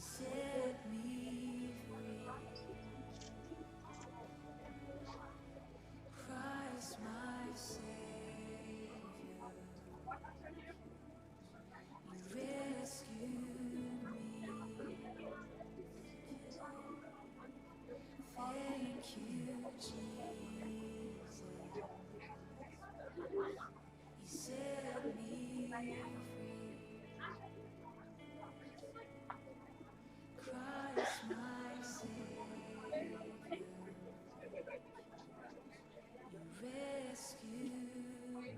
set me free. Christ my Savior, you rescued me. Thank you, Jesus. You set me free. Christ my Savior, you rescued me.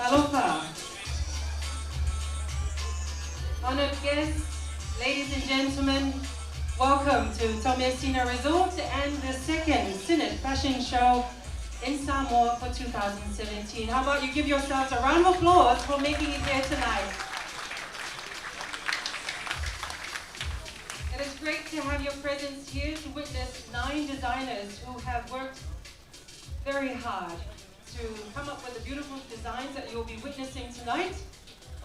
Aloha. Honored guests, ladies and gentlemen, welcome to Samoa Sinnet Resort and the second Sinnet Fashion Show in Samoa for 2017. How about you give yourselves a round of applause for making it here tonight. It is great to have your presence here to witness 9 designers who have worked very hard to come up with the beautiful designs that you'll be witnessing tonight.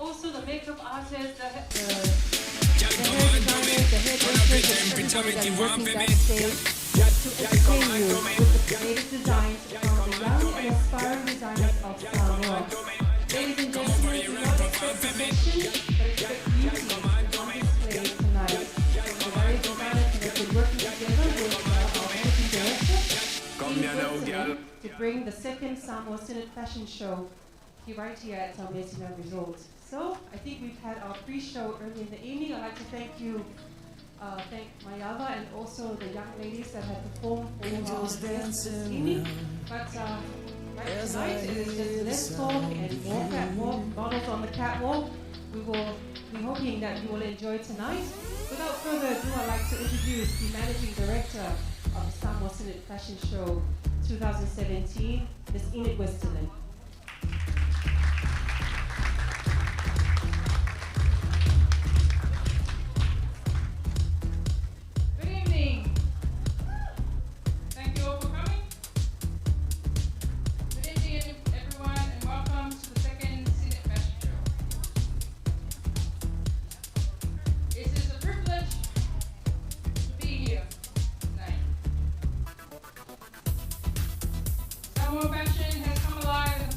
Also the makeup artists, the hair designers, the hairdressers, and everybody that's working backstage to entertain you with the latest designs from the young and aspiring designers of Samoa. Ladies and gentlemen, do not expect perfection, but expect beauty on display tonight. From the various designers who have been working together with our managing director, to bring the second Samoa Sinnet Fashion Show right here at Samoa Sinnet Resort. So, I think we've had our pre-show early in the evening. I'd like to thank Mayava and also the young ladies that have performed for our guests this evening. But right tonight, it is just less talk and more catwalk, models on the catwalk. We will be hoping that you will enjoy tonight. Without further ado, I'd like to introduce the Managing Director of the Samoa Sinnet Fashion Show 2017, Ms. Enid Westerland. Good evening. Thank you all for coming. Good evening, everyone, and welcome to the second Sinnet Fashion Show. It is a privilege to be here tonight. Samoa fashion has come alive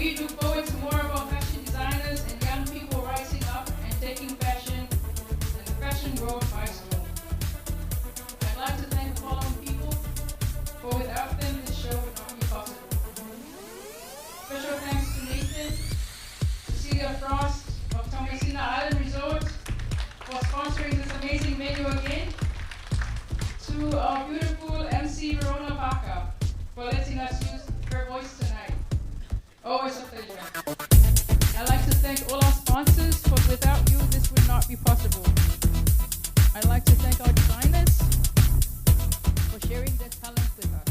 We look forward to more of our fashion designers and young people rising up and taking fashion and the fashion world by storm. I'd like to thank the following people, for without them this show would not be possible. Special thanks to Nathan, Cecilia Frost of Tomasina Island Resort for sponsoring this amazing venue again. To our beautiful MC Verona Baca for letting us use her voice tonight. Always a pleasure. I'd like to thank all our sponsors, for without you this would not be possible. I'd like to thank our designers for sharing their talent with us.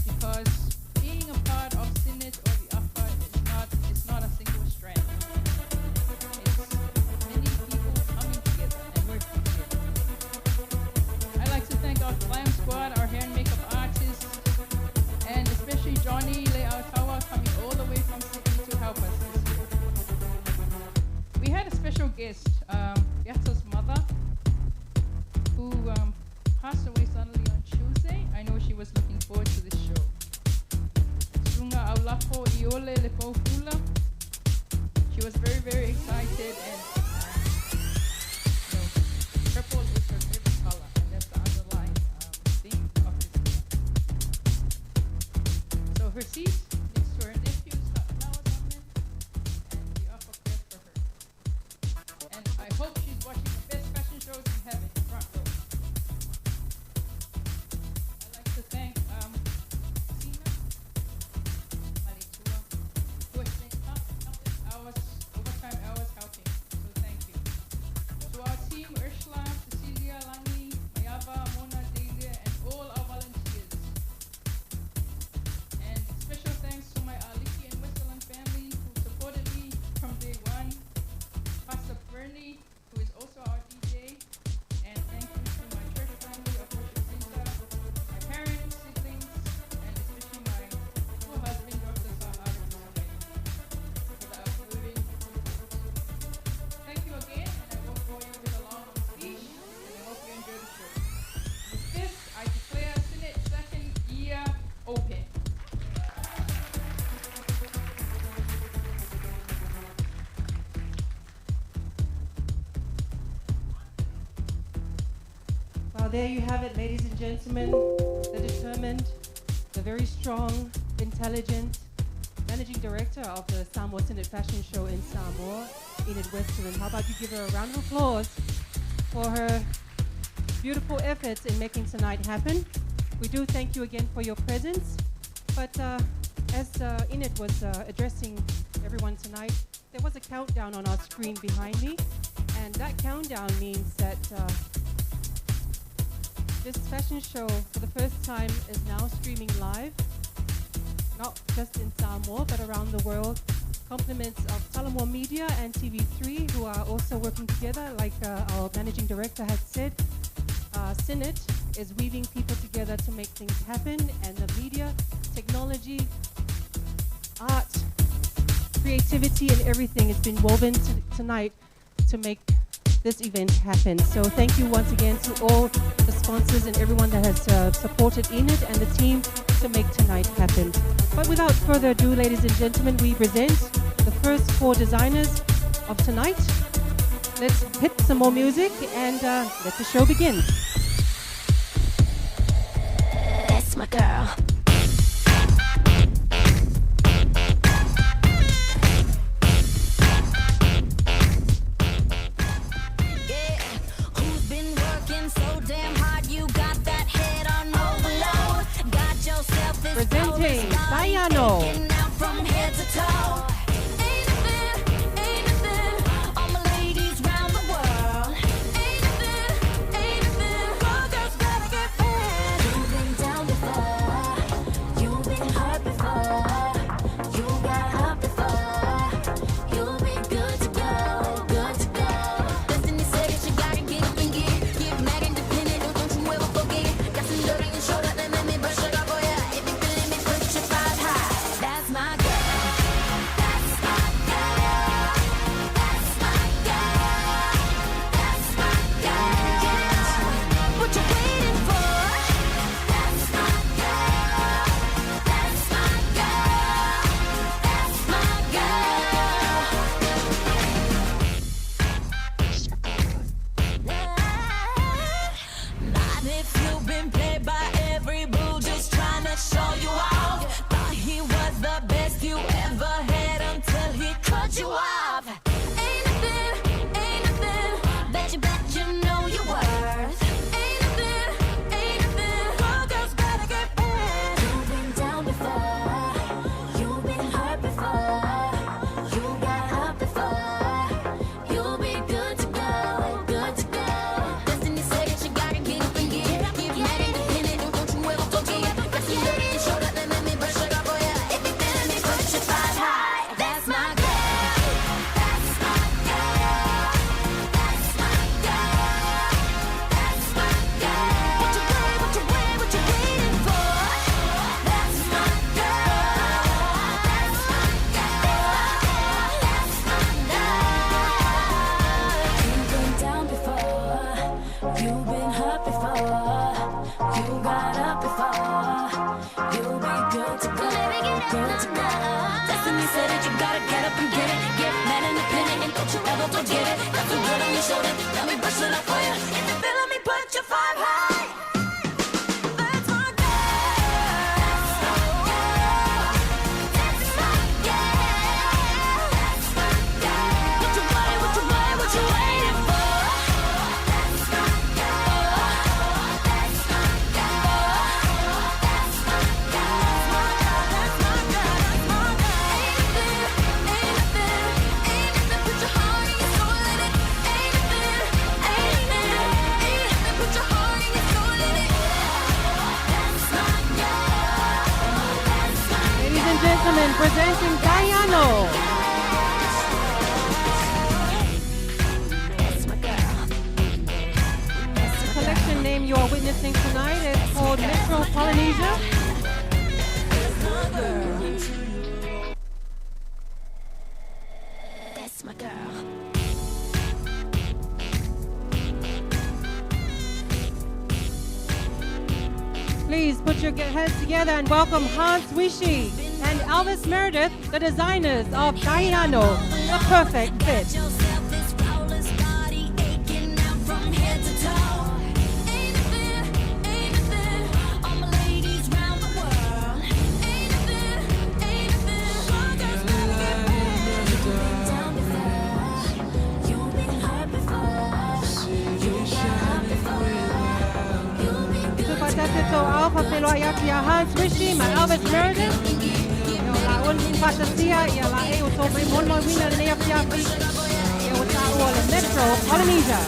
Because being a part of Sinnet or the AFA is not a single strand. It's many people coming together and working together. I'd like to thank our glam squad, our hair and makeup artists, and especially Johnny Leautawa coming all the way from Sydney to help us this year. We had a special guest, Yato's mother, who passed away suddenly on Tuesday. I know she was looking forward to this show. Sunga Aulafo Iole Lepofula. She was very, very excited, and purple is her favorite color, and that's the underlying theme of this year. So her seat next to her nephew's got flowers on them, and we offer prayer for her. And I hope she's watching the best fashion shows in heaven, front row. I'd like to thank Sina, Malitua, who has spent countless hours, overtime hours helping. So thank you. To our team, Ursula, Cecilia, Langi, Mayaba, Mona, Delia, and all our volunteers. And special thanks to my Aliki and Westerland family who supported me from day one. Pastor Bernie, who is also our DJ. And thank you to my church family of Worship Center, my parents, siblings, and especially my co-husband, Dr. Samoa for the outpouring. Thank you again, and I won't bore you with a long speech, and I hope you enjoy the show. With this, I declare Sinet's second year open. Well, there you have it, ladies and gentlemen. The determined, the very strong, intelligent managing director of the Samoa Sinnet Fashion Show in Samoa, Enid Westerland. How about you give her a round of applause for her beautiful efforts in making tonight happen. We do thank you again for your presence. But as Enid was addressing everyone tonight, there was a countdown on our screen behind me. And that countdown means that this fashion show, for the first time, is now streaming live, not just in Samoa, but around the world. Compliments of Samoa Media and TV3, who are also working together, like our managing director has said. Sinnet is weaving people together to make things happen, and the media, technology, art, creativity, and everything has been woven tonight to make this event happen. So thank you once again to all the sponsors and everyone that has supported Enid and the team to make tonight happen. But without further ado, ladies and gentlemen, we present the first 4 designers of tonight. Let's hit some more music and let the show begin. That's my girl. Presenting Iana. From head to toe. Ain't it fair? Ain't it fair? All my ladies round the world. Ain't it fair? Ain't it fair? All girls gotta get fair. You've been down before. cut you off. Ain't nothing, bet you know your worth. Ain't nothing, all girls better get paid. You've been down before, you've been hurt before, you got up before, you'll be good to go, good to go. Destiny said that you gotta get up and get it, get mad independent, and don't you ever forget. That's the lady and show that they let me brush it up for ya. If you feeling me, put your five high. That's my girl, that's my girl, that's my girl, that's my girl. What you waiting for? That's my girl, that's my girl, that's my girl. You've been down before, you've been hurt before, you got up before, you'll be good to go, good to go. Destiny said that you gotta get up and get it, get mad independent, and don't you ever forget it. Got some good on your shoulder, let me brush it up for you. If you feeling me, put your five high. That's my girl, that's my girl, that's my girl, that's my girl. What you waiting for? That's my girl, that's my girl, that's my girl, that's my girl, that's my girl. Ain't nothing, put your heart and your soul in it. Ain't nothing, put your heart and your soul in it. That's my girl, that's my Ladies and gentlemen, presenting Iana. That's my girl. The collection name you are witnessing tonight is called Metro Polynesia. That's my girl. Please put your heads together and welcome Hans Wishi and Elvis Meredith, the designers of Iana, the perfect fit. Yourself this flawless body aching out from head to toe. Ain't nothing, all my ladies round the world. Ain't nothing, all girls better get paid. You've been down before, you've been hurt before, you got up before, you'll be good to Patatito Alpha Peloyatia Hans Wishi, my Elvis Meredith. Un fantasia ia la e o tō mai mono wina nei a piapi e o tā ua le Metro Polynesia.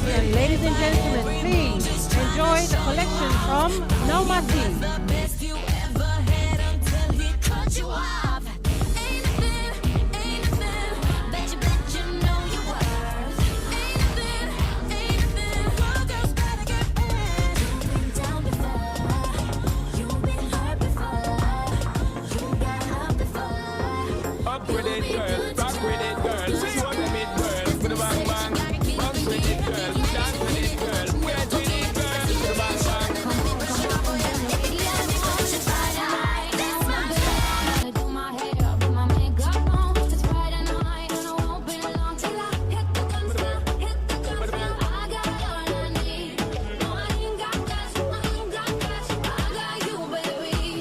And ladies and gentlemen, please enjoy the collection from Naumasi. the best you ever had until he cut you off. Ain't nothing, bet you know your worth. Ain't nothing, all girls better get paid. You've been down before, you've been hurt before, you got up before. Up with it, girl. Rock with it, girl. Show them it, girl. With a bang bang. Up with it, girl. Dance with it, girl. Get with it, girl. With a bang bang.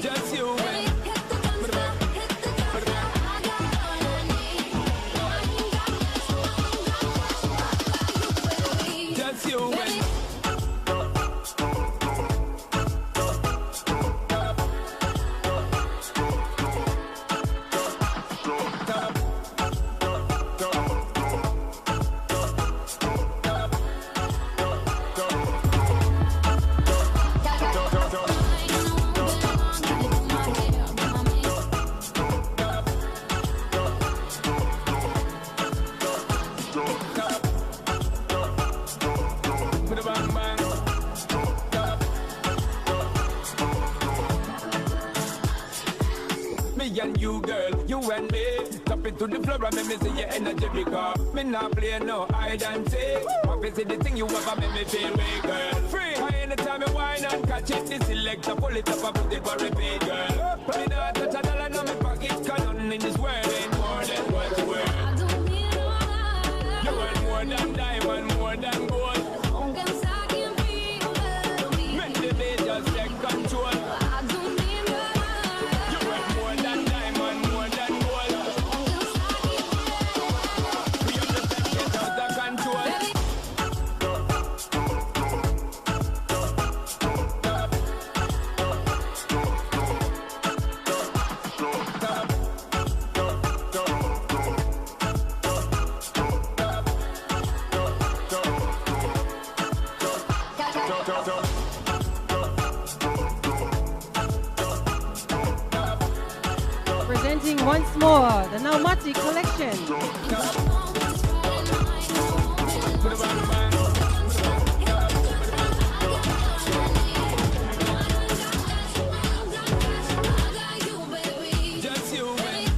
Just you and just you and with a bang bang. Me and you, girl, you and me. Tap into the floor and make me see your energy because me not play no hide and seek. What is the thing you ever make me feel way, girl? Free. Anytime you whine and catch it, this selector pull it up and put it for repeat, girl. Me not touch a dollar in my pocket, 'cause nothing in this world ain't more than what you worth. I don't need no You worth more than diamond, more than gold. aunque saquen frío de mí. Make the beat just take control. I don't need no You worth more than diamond, more than gold. aunque saquen You just get out of control. Presenting once more the Naumati collection. Just you, man.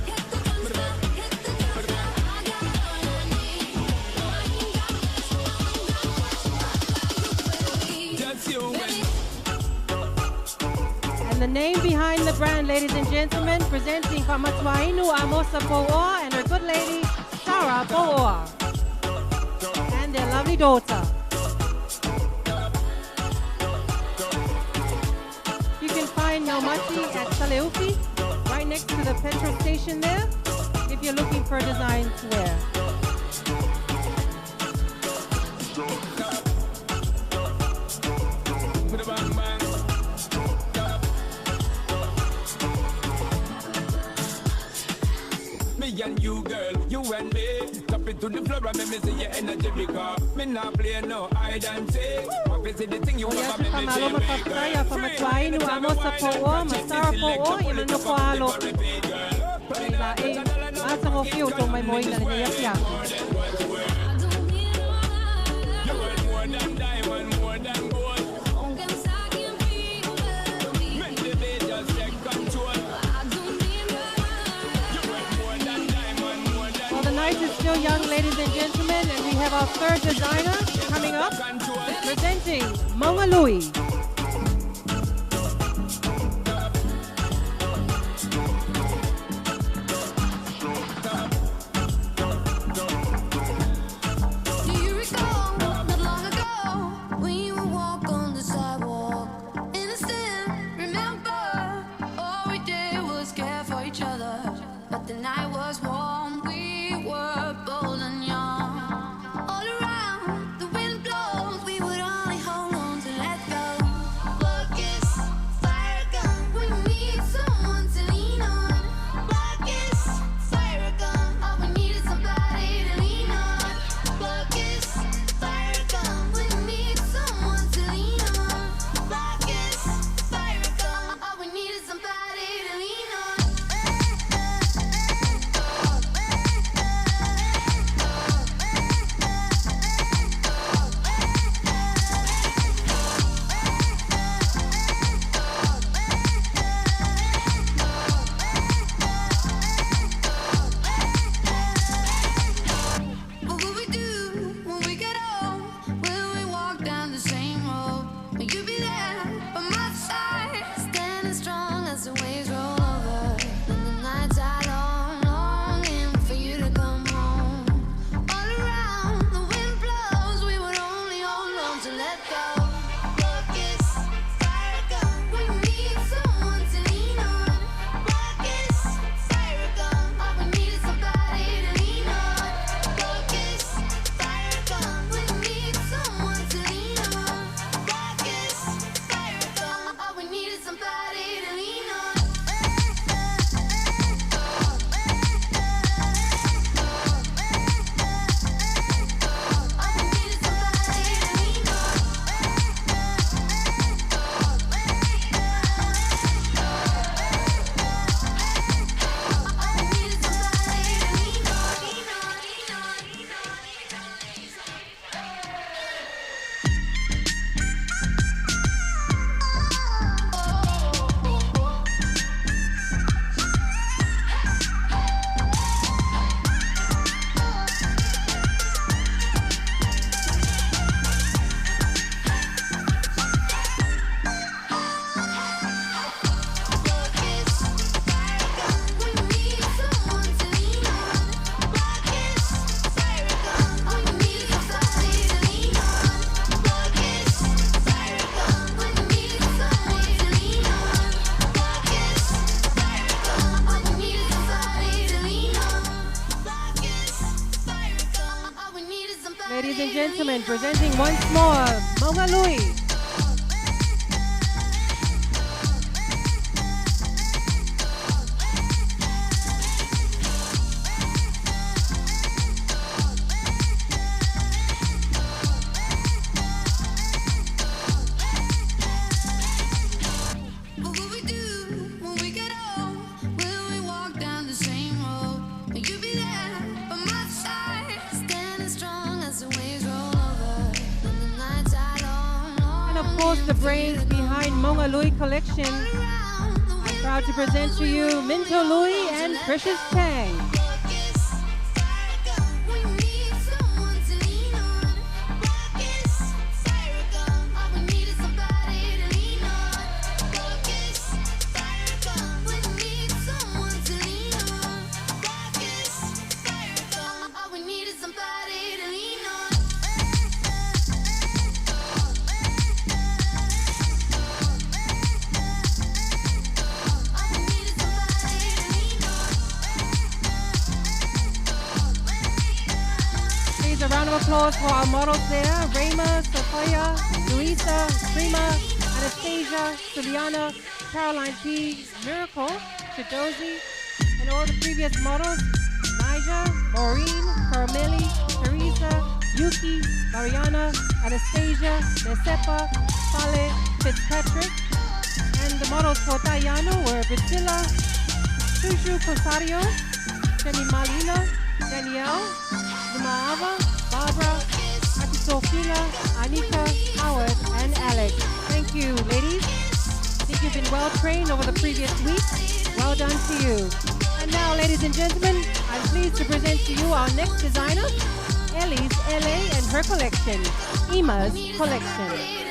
Just you, man. And the name behind the brand, ladies and gentlemen, presenting Pamatwainu Amosa Po'oa and her good lady, Sarah Po'oa. And their lovely daughter. You can find Naumati at Saleufi, right next to the petrol station there, if you're looking for designs to wear. Me and you, girl, you and me. Tap it to the floor and make me see your energy because me not play no hide and seek. What is the thing you Kaya ever si make me Pamalo feel way, Makapkaya, girl? Pamatwainu Amosa Po'oa, Masara Po'oa, Ilano Koalo. Laing, asa mo feel itong may moing na niyap-yap. You want more than diamond, more than gold. aunque saquen frío de mí. Make the beat just take control. I don't need no You want more than diamond, more than Well, the night is still young, ladies and gentlemen, and we have our third designer coming up, control. presenting Mga Loui. Do you recall not long ago when you would walk on the sidewalk? Innocent, remember, all we did was care for each other. But the night was warm, we were bold and young. All around, the wind blows, we would only hold on to let go. presenting once more Samoa Loui. What will we do when we get old? Will we walk down the same road? Will you be there by my side? Standing strong as the waves roll over. And the nights are long. And of course, the brains behind Samoa Loui collection. I'm proud to present to you Minto Loui and Precious Tang. A round of applause for our models there. Rayma, Sophia, Luisa, Prima, Anastasia, Juliana, Caroline P, Miracle, Chidozi, and all the previous models. Nija, Maureen, Carmeli, Teresa, Yuki, Mariana, Anastasia, Nesepa, Fale, Fitzpatrick. And the models for Tayano were Priscilla, Sushu Cosario, Jenny Malina, Danielle, Maava, Barbara, Atisofila, Anika, Howard, and Alex. Thank you, ladies. I think you've been well trained over the previous week. Well done to you. And now, ladies and gentlemen, I'm pleased to present to you our next designer, Ellie's LA and her collection, Ima's collection.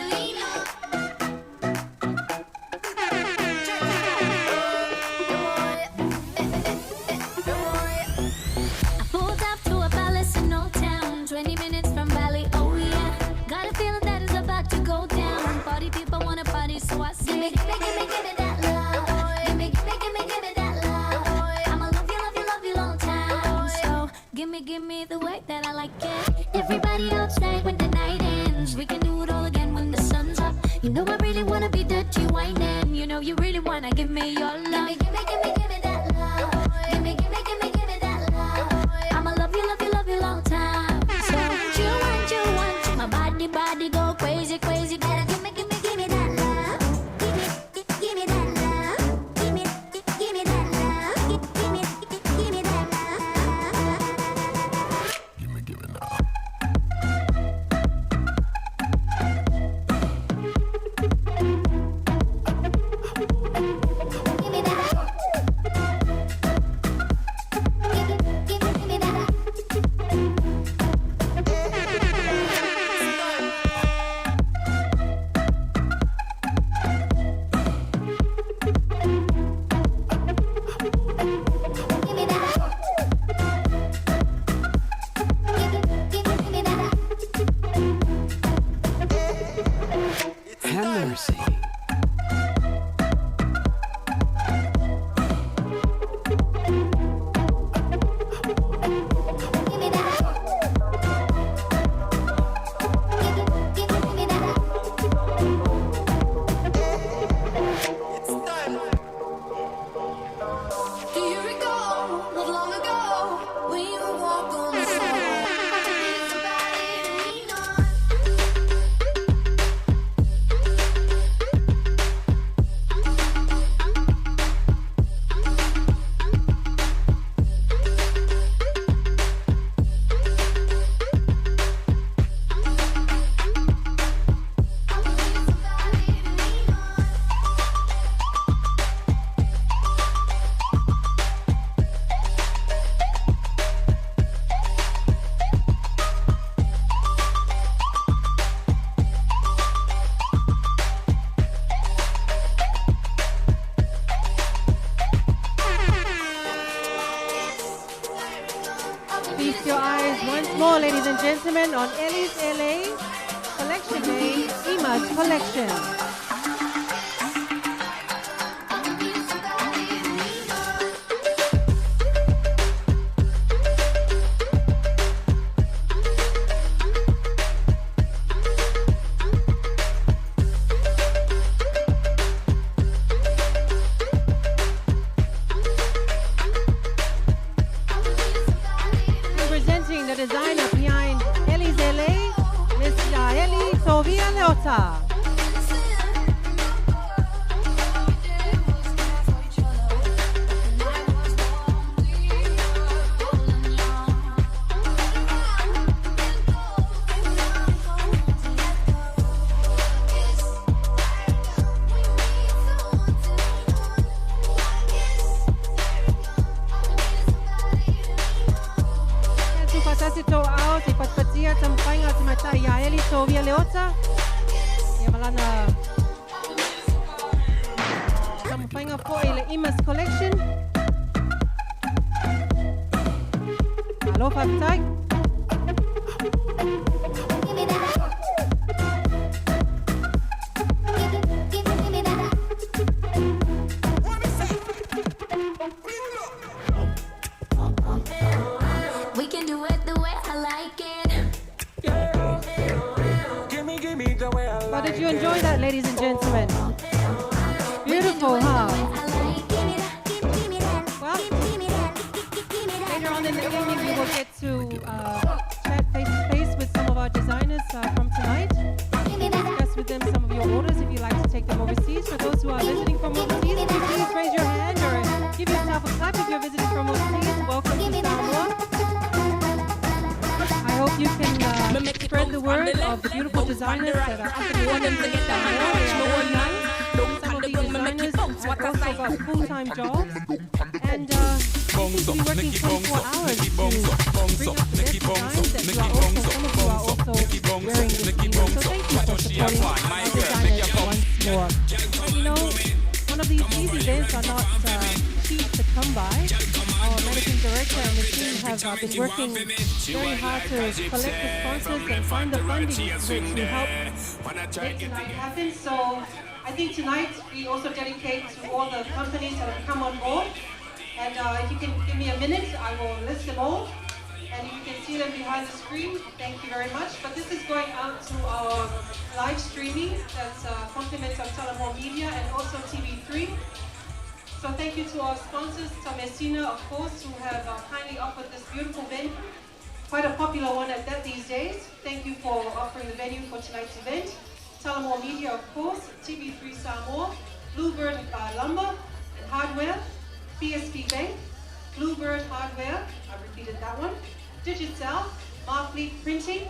Give me the way that I like it. Everybody outside when the night ends. We can do it all again when the sun's up. You know I really wanna be dirty whining. You know you really wanna give me your love. Give me that love. Give me that love. I'ma love you long time. So you want my body go crazy. Better give me that love. Give me that love. Give me that love. Give me that love. Ladies and gentlemen, on Ellie's LA collection name, Ima's collection. Leota. Ellie Sovia Leota. Yamalana Sampanga po ile Imas collection. Hello, Fabitag. We can do it the way I like it. How did you enjoy that, ladies and gentlemen? Beautiful, huh? Well, later on in the evening, we will get to chat face-to-face with some of our designers from tonight. Discuss with them some of your orders if you'd like to take them overseas. For those who are visiting from overseas, please raise your hand or give yourself a clap if you're visiting from overseas. Welcome to Samoa. I hope you can spread the word of the beautiful designers that are performing in Samoa. Some of these designers have also got full-time jobs and seem to be working 24 hours to bring up the best designs that you are also, some of you are also wearing this year. So thank you for supporting our designers once more. And you know, one of these events are not cheap to come by. Our managing director and the team have been working very hard to collect the sponsors and find the funding to help make tonight happen. So I think tonight we also dedicate to all the companies that have come on board. And if you can give me a minute, I will list them all. And you can see them behind the screen. Thank you very much. But this is going out to our live streaming. That's compliments of Samoa Media and also TV3. So thank you to our sponsors, Samoa Sinnet, of course, who have kindly offered this beautiful venue. Quite a popular one at that these days. Thank you for offering the venue for tonight's event. Samoa Media, of course, TV3 Samoa, Bluebird Lumber and Hardware, PSP Bank, Bluebird Hardware, I repeated that one, Digicel, Marfleet Printing.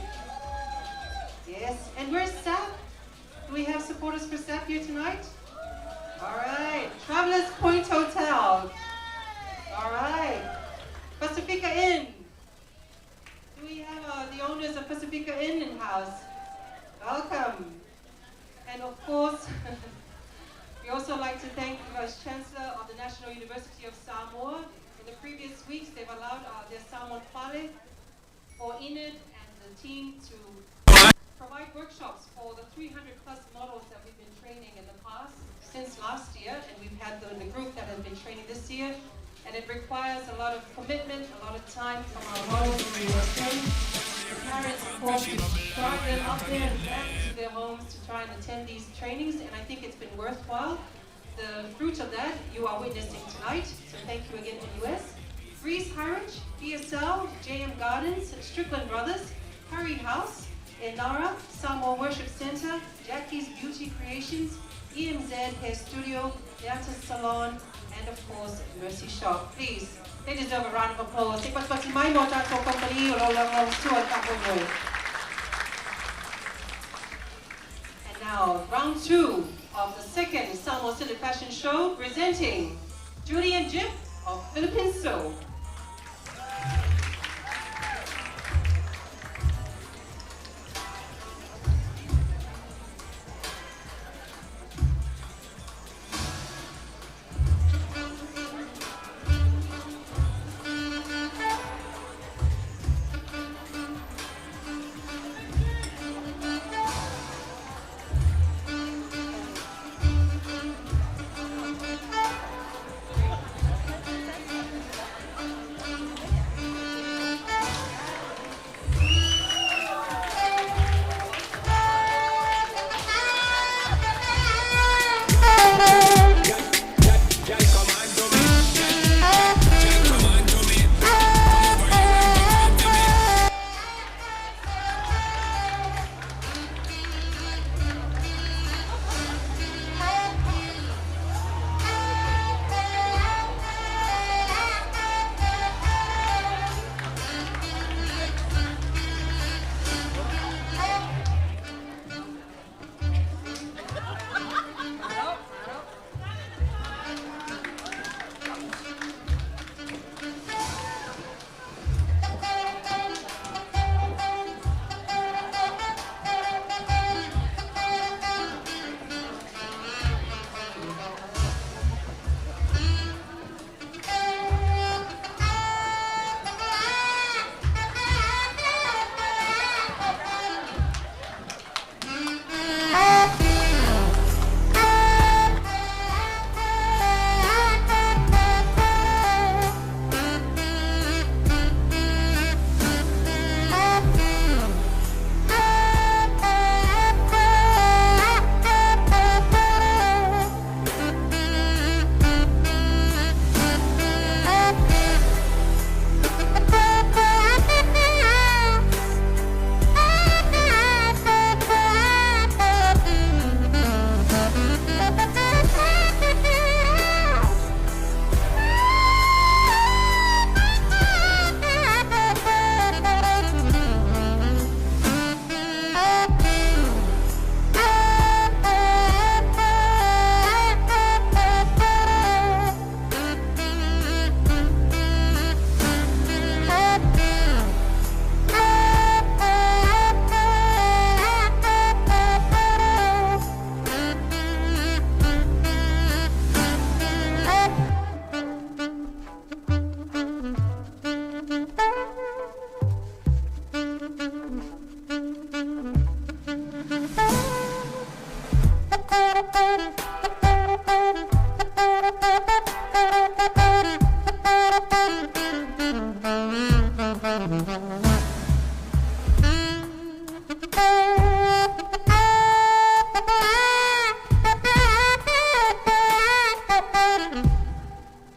Yes, and where's SAP? Do we have supporters for SAP here tonight? All right, Travelers Point Hotel. All right, Pacifica Inn. Do we have the owners of Pacifica Inn in-house? Welcome. And of course, we also like to thank the Vice Chancellor of the National University of Samoa. In the previous weeks, they've allowed their Samoan Pale for Enid and the team to provide workshops for the 300 plus models that we've been training in the past since last year, and we've had the group that has been training this year, and it requires a lot of commitment, a lot of time from our models and the parents, of course, to drive them up there and back to their homes to try and attend these trainings, and I think it's been worthwhile. The fruit of that you are witnessing tonight, so thank you again to US. Reese Harwich, DSL, JM Gardens, Strickland Brothers, Curry House, Inara, Samoa Worship Center, Jackie's Beauty Creations, EMZ Hair Studio, Yata Salon, and of course, Mercy Shop. Please, they deserve a round of applause. And now, round two of the second Samoa Sinnet Fashion Show, presenting Judy and Jim of Philippine Soul.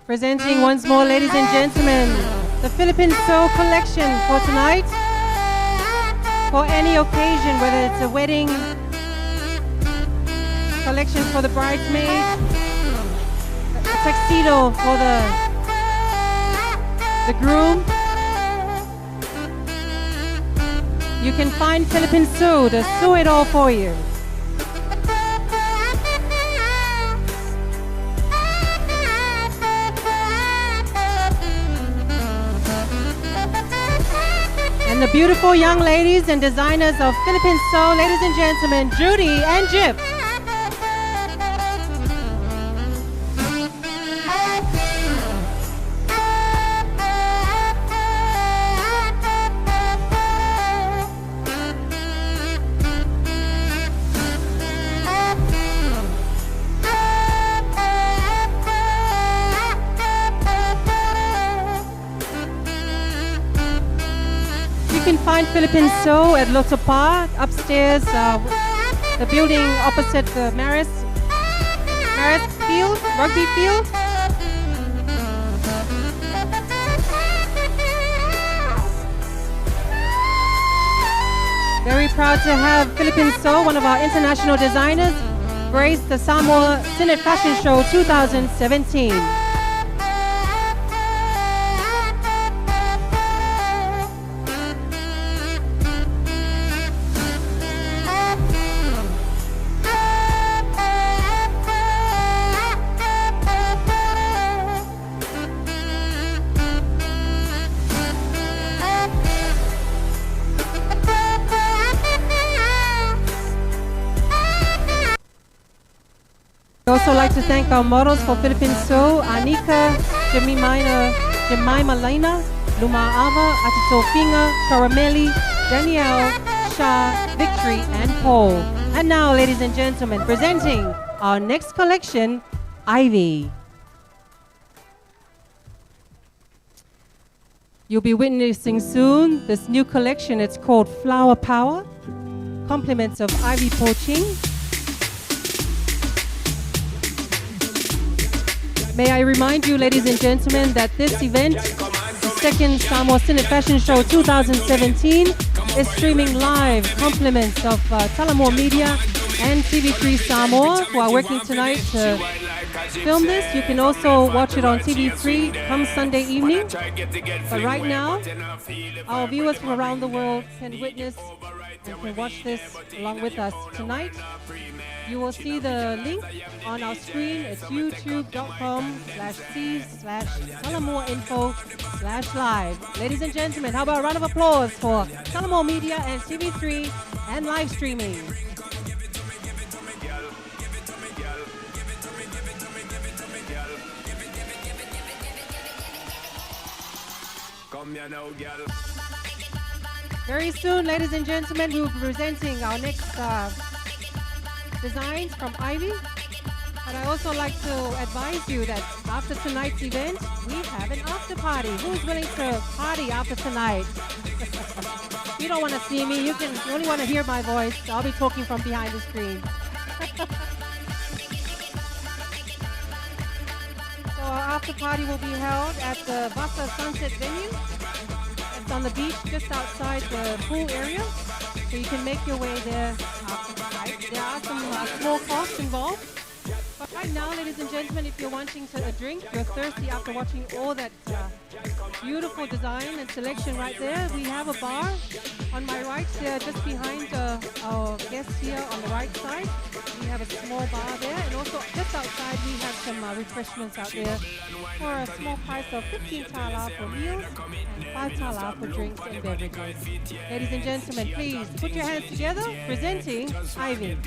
Presenting once more, ladies and gentlemen, the Philippine Soul Collection for tonight. For any occasion, whether it's a wedding, collection for the bridesmaids, a tuxedo for the groom. You can find Philippine Soul to sew it all for you. And the beautiful young ladies and designers of Philippine Soul, ladies and gentlemen, Judy and Jip. You can find Philippine Soul at Lotto Park, upstairs, the building opposite the Maris field, rugby field. Very proud to have Philippine Soul, one of our international designers, grace the Samoa Sinnet Fashion Show 2017. I'd also like to thank our models for Philippine Soul, Anika, Jemima Lena, Luma Ava, Atito Finga, Carameli, Danielle, Shah, Victory, and Paul. And now, ladies and gentlemen, presenting our next collection, Ivy. You'll be witnessing soon this new collection. It's called Flower Power, compliments of Ivy Poaching. May I remind you, ladies and gentlemen, that this event, the second Samoa Sinnet Fashion Show 2017, is streaming live. Compliments of Samoa Media and TV3 Samoa, who are working tonight to film this. You can also watch it on TV3 come Sunday evening. But right now, our viewers from around the world can witness and can watch this along with us tonight. You will see the link on our screen. It's youtube.com/c/salamoainfo/live. Ladies and gentlemen, how about a round of applause for Samoa Media and TV3 and live streaming. Very soon, ladies and gentlemen, we will be presenting our next designs from Ivy. But I also like to advise you that after tonight's event, we have an after party. Who's willing to party after tonight? You don't want to see me. You only want to hear my voice. So I'll be talking from behind the screen. So our after party will be held at the Vasa Sunset venue. It's on the beach just outside the pool area. So you can make your way there after tonight. There are some small costs involved. But right now, ladies and gentlemen, if you're wanting a drink, you're thirsty after watching all that beautiful design and selection right there, we have a bar on my right there, just behind our guests here on the right side. We have a small bar there, and also just outside we have some refreshments out there for a small price of 15 tala for meals and 5 tala for drinks and beverages. Ladies and gentlemen, please put your hands together, presenting Ivy.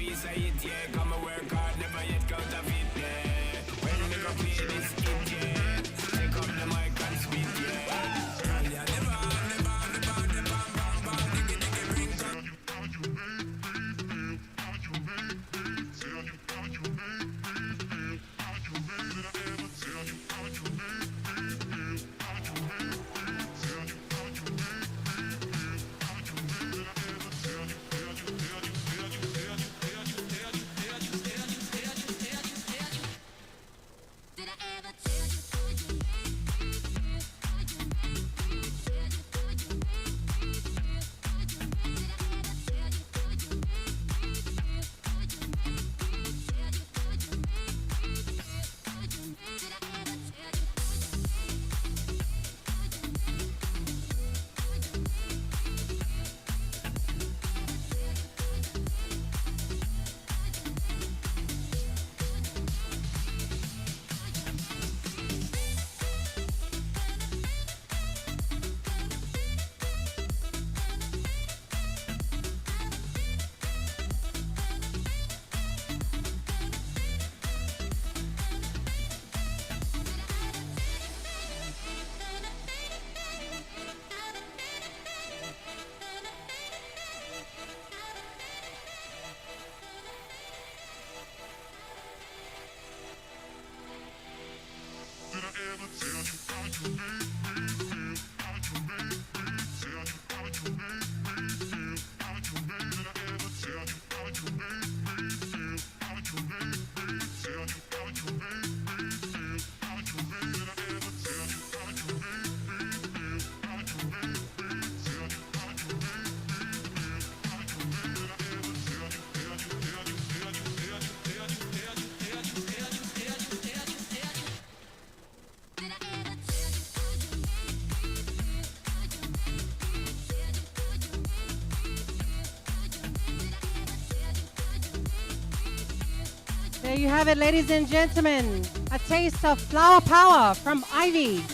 There you have it, ladies and gentlemen. A taste of flower power from Ivy.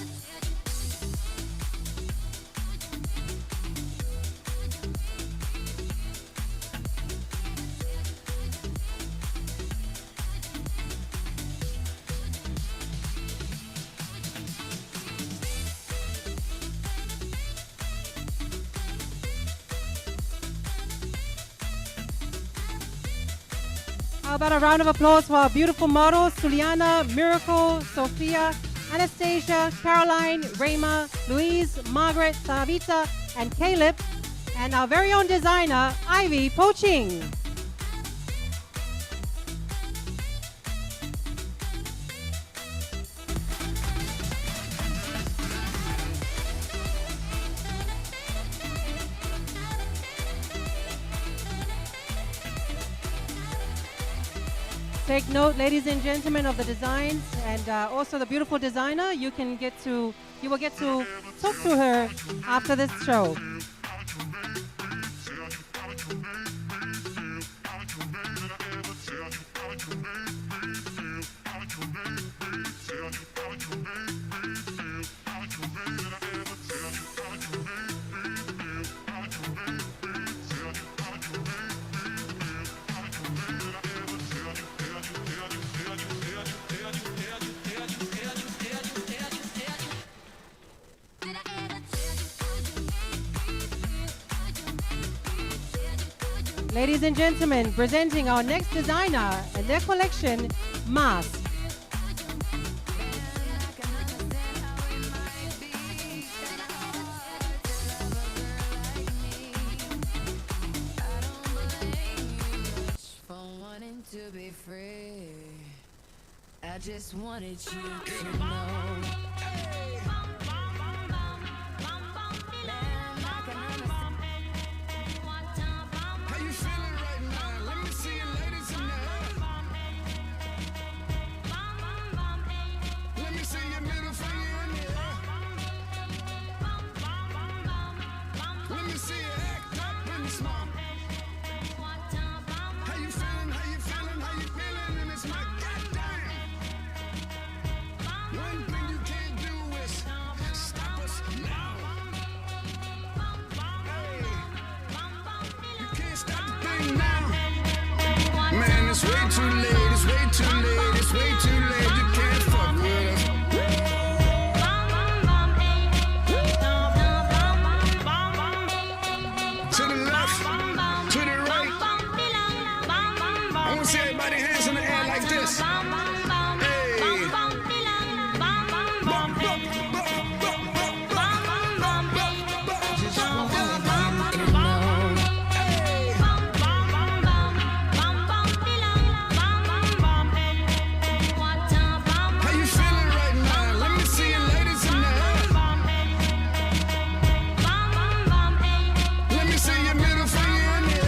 How about a round of applause for our beautiful models, Suliana, Miracle, Sophia, Anastasia, Caroline, Rayma, Louise, Margaret, Savita, and Caleb, and our very own designer, Ivy Poaching. Take note, ladies and gentlemen, of the designs and also the beautiful designer. You will get to talk to her after this show. Ladies and gentlemen, presenting our next designer and their collection, Mask. To be free, I just wanted you to know. How you feeling right now? Let me see you ladies in there. Let me see your middle finger in there. Let me see you act up and smart. How you feeling? How you feeling? How you feeling? And it's my goddamn. One thing you can't do is stop us now. Hey, you can't stop the thing now. Man, it's way too late. It's way too late. It's way too late. You can't fuck with us. To the left, to the right. I want to see everybody hands in the air like this. Hey. How you feeling right now? Let me see you ladies in there. Let me see your middle finger in there.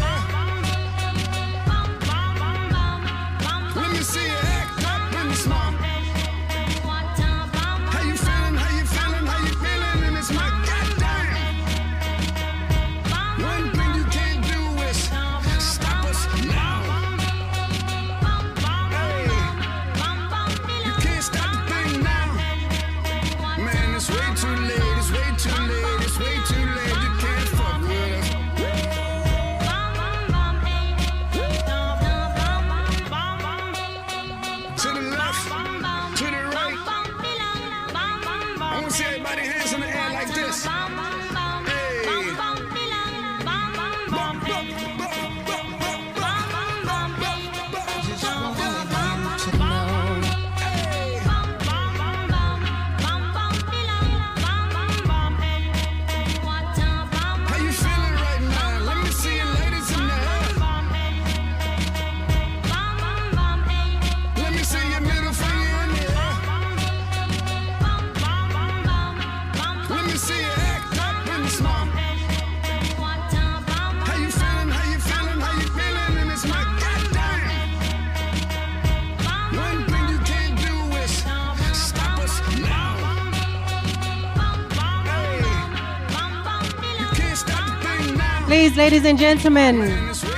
Please, ladies and gentlemen,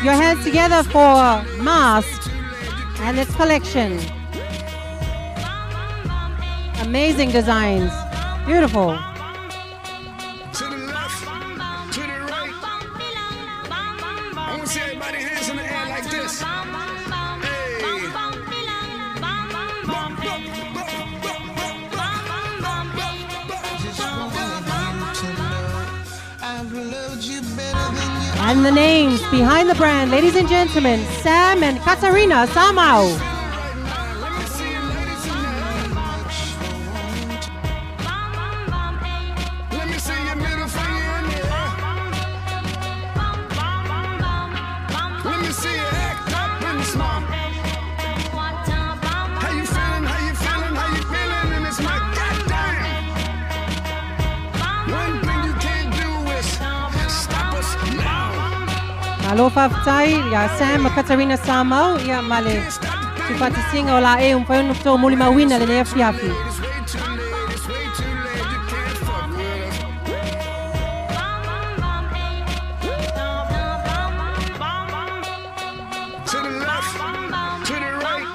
your hands together for Mask and its collection. Amazing designs. Beautiful. To the left, to the right. I want to see everybody hands in the air like this. And the names behind the brand, ladies and gentlemen, Sam and Katarina Samoa. Alofa Ftai, ya Sam Katarina Samoa, ya male. Tupati singa ola mfayon to muli mawina le ya fiafi. To the left, to the right.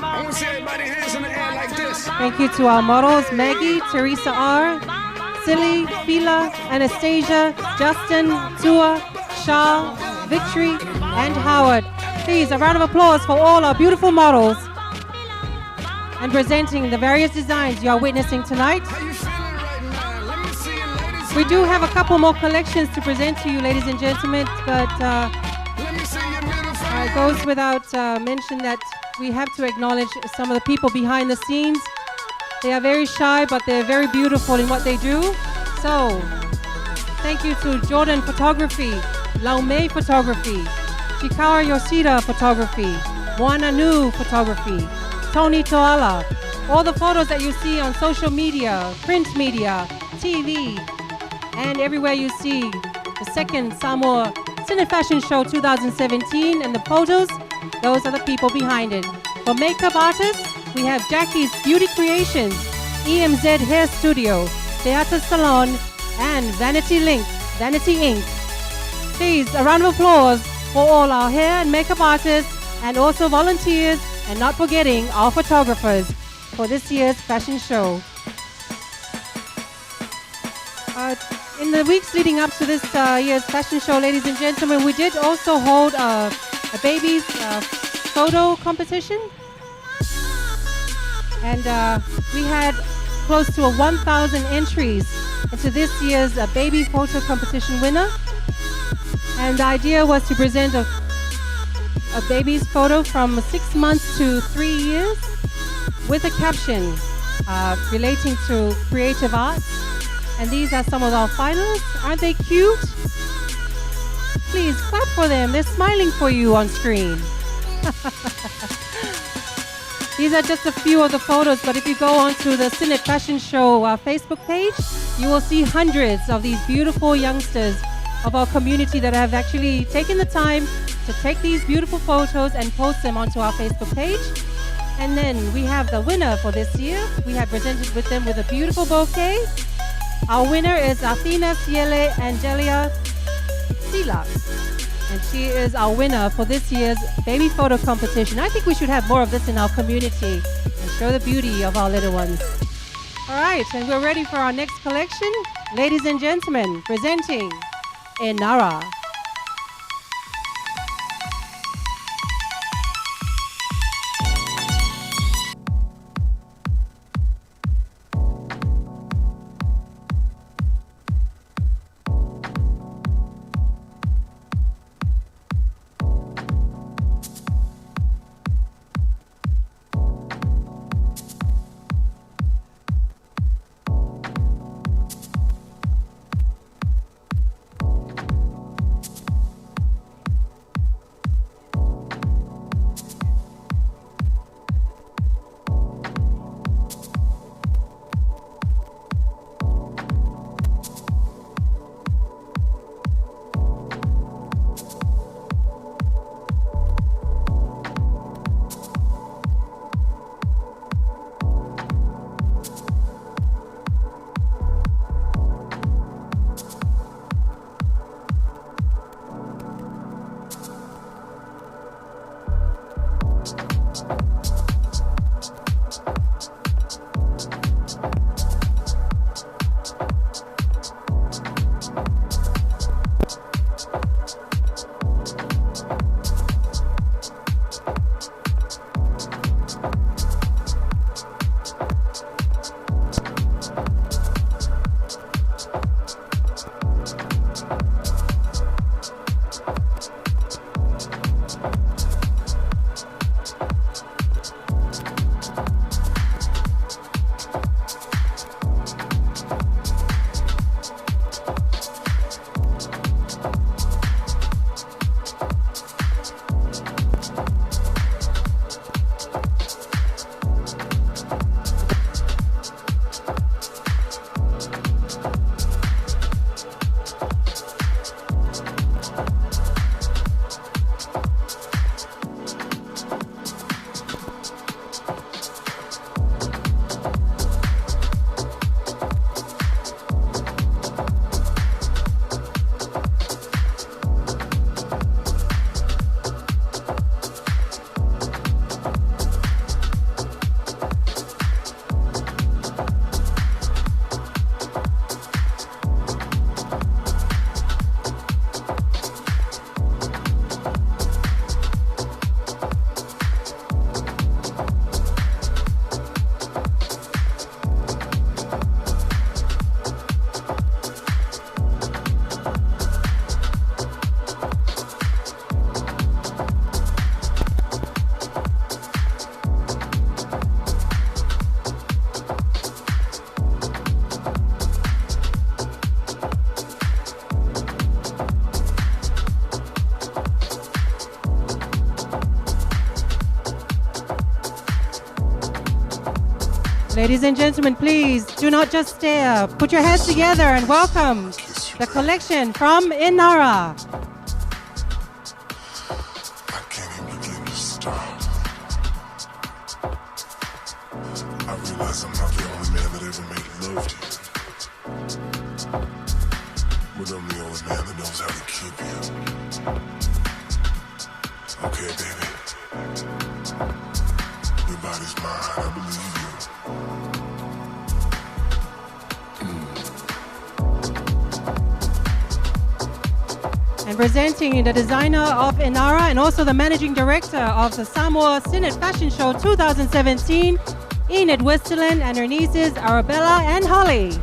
I want to see everybody hands in the air like this. Thank you to our models, Maggie, Teresa R, Silly, Fila, Anastasia, Justin, Tua, Charles, Victory, and Howard. Please, a round of applause for all our beautiful models and presenting the various designs you are witnessing tonight. We do have a couple more collections to present to you, ladies and gentlemen, but it goes without mention that we have to acknowledge some of the people behind the scenes. They are very shy, but they're very beautiful in what they do. So, thank you to Jordan Photography, Loui Photography, Chikawa Yoshida Photography, Moana Nu Photography, Tony Toala. All the photos that you see on social media, print media, TV, and everywhere you see the second Samoa Sinnet Fashion Show 2017 and the photos, those are the people behind it. For makeup artists, we have Jackie's Beauty Creations, EMZ Hair Studio, Theatre Salon, and Vanity Inc. Please, a round of applause for all our hair and makeup artists and also volunteers, and not forgetting our photographers for this year's fashion show. In the weeks leading up to this year's fashion show, ladies and gentlemen, we did also hold a baby's photo competition. And we had close to 1,000 entries into this year's baby photo competition winner. And the idea was to present a baby's photo from 6 months to 3 years with a caption relating to creative arts. And these are some of our finalists. Aren't they cute? Please clap for them. They're smiling for you on screen. These are just a few of the photos, but if you go onto the Sinnet Fashion Show Facebook page, you will see hundreds of these beautiful youngsters of our community that have actually taken the time to take these beautiful photos and post them onto our Facebook page. And then we have the winner for this year. We have presented with them with a beautiful bouquet. Our winner is Athena Ciele Angelia Sila. And she is our winner for this year's baby photo competition. I think we should have more of this in our community and show the beauty of our little ones. All right, and we're ready for our next collection. Ladies and gentlemen, presenting Inara. Ladies and gentlemen, please do not just stare. Put your hands together and welcome the collection from Inara. I can't even begin to start. I realize I'm not the only man that ever made love to you. But I'm the only man that knows how to keep you. Okay, baby. Your body's mine, I believe you. And presenting the designer of Inara and also the managing director of the Samoa Sinnet Fashion Show 2017, Enid Westerland and her nieces Arabella and Holly.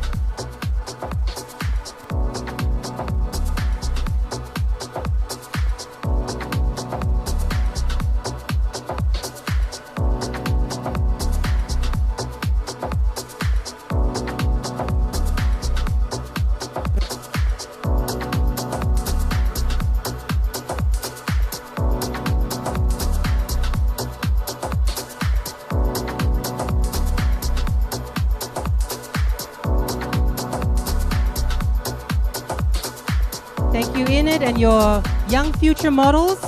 Thank you, Enid, and your young future models.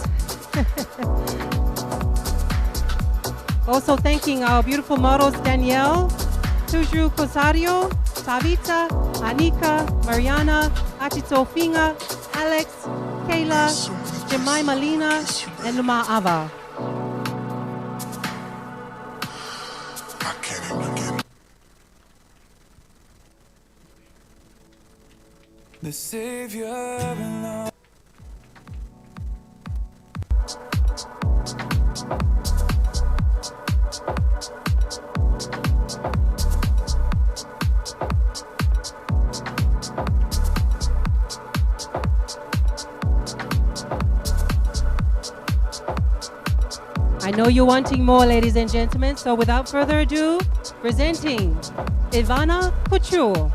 Also thanking our beautiful models, Danielle, Tuju Cosario, Savita, Anika, Mariana, Achito Finga, Alex, Kayla, Jemima Lina, and Luma Ava. I can't even begin. The Savior alone. I know you're wanting more, ladies and gentlemen, so without further ado, presenting Ivana Couture.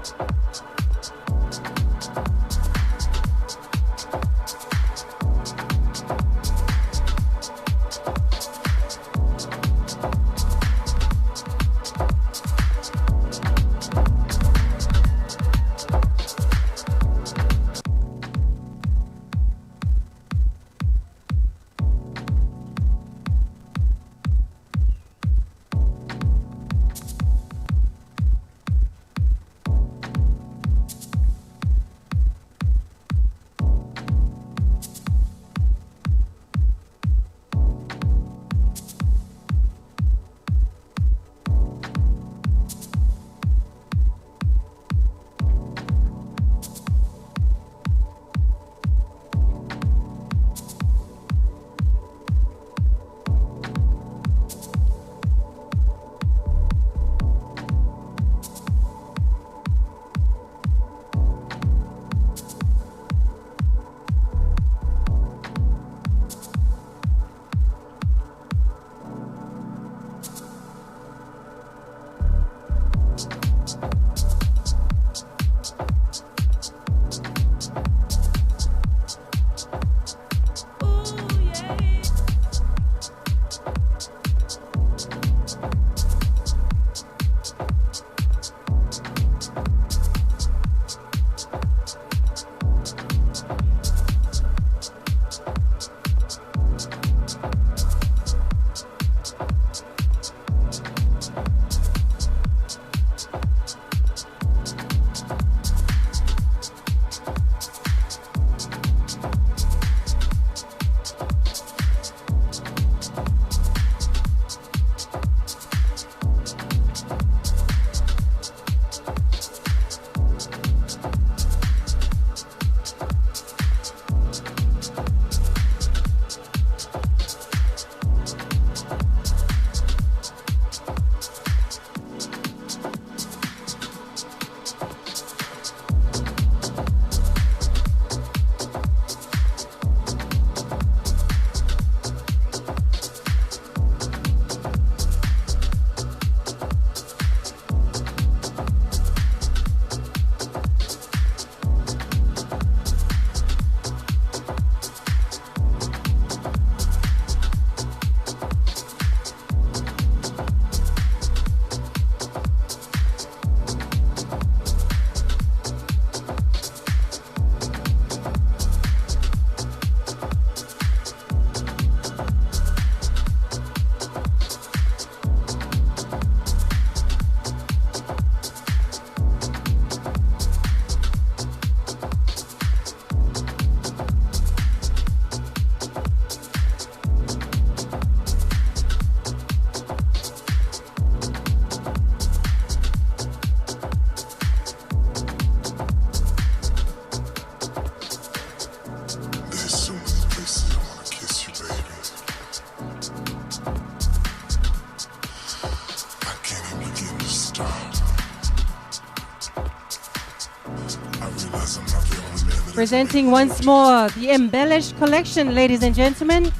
Presenting once more the embellished collection, ladies and gentlemen.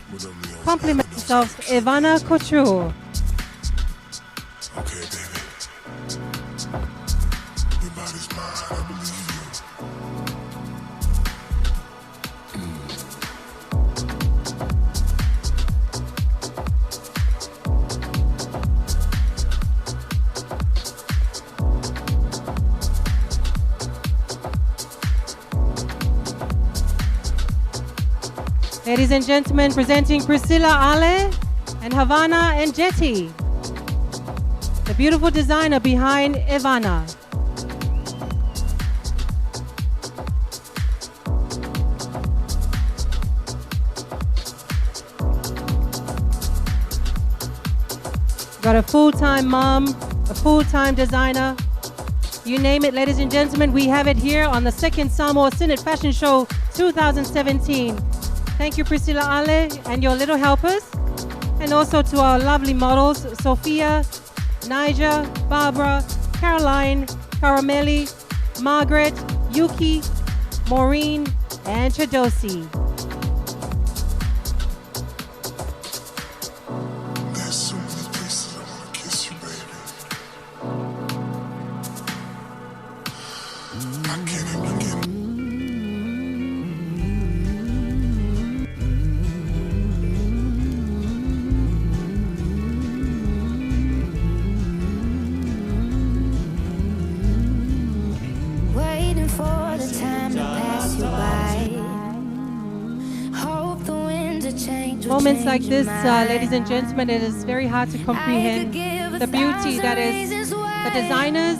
Compliments of Ivana Couture. Okay, baby. Your body's mine, I believe you. Ladies and gentlemen, presenting Priscilla Ale and Havana and Jetty, the beautiful designer behind Ivana. Got a full-time mom, a full-time designer. You name it, ladies and gentlemen, we have it here on the second Samoa Sinnet Fashion Show 2017. Thank you, Priscilla Ale and your little helpers. And also to our lovely models, Sophia, Niger, Barbara, Caroline, Caramelli, Margaret, Yuki, Maureen, and Chadosi. There's so many places I want to kiss you, baby. I can't even begin. Waiting for the time to pass you by. Hope the winds of change will Moments like change your this, mind. ladies and gentlemen, it is very hard to comprehend the beauty that is the designers.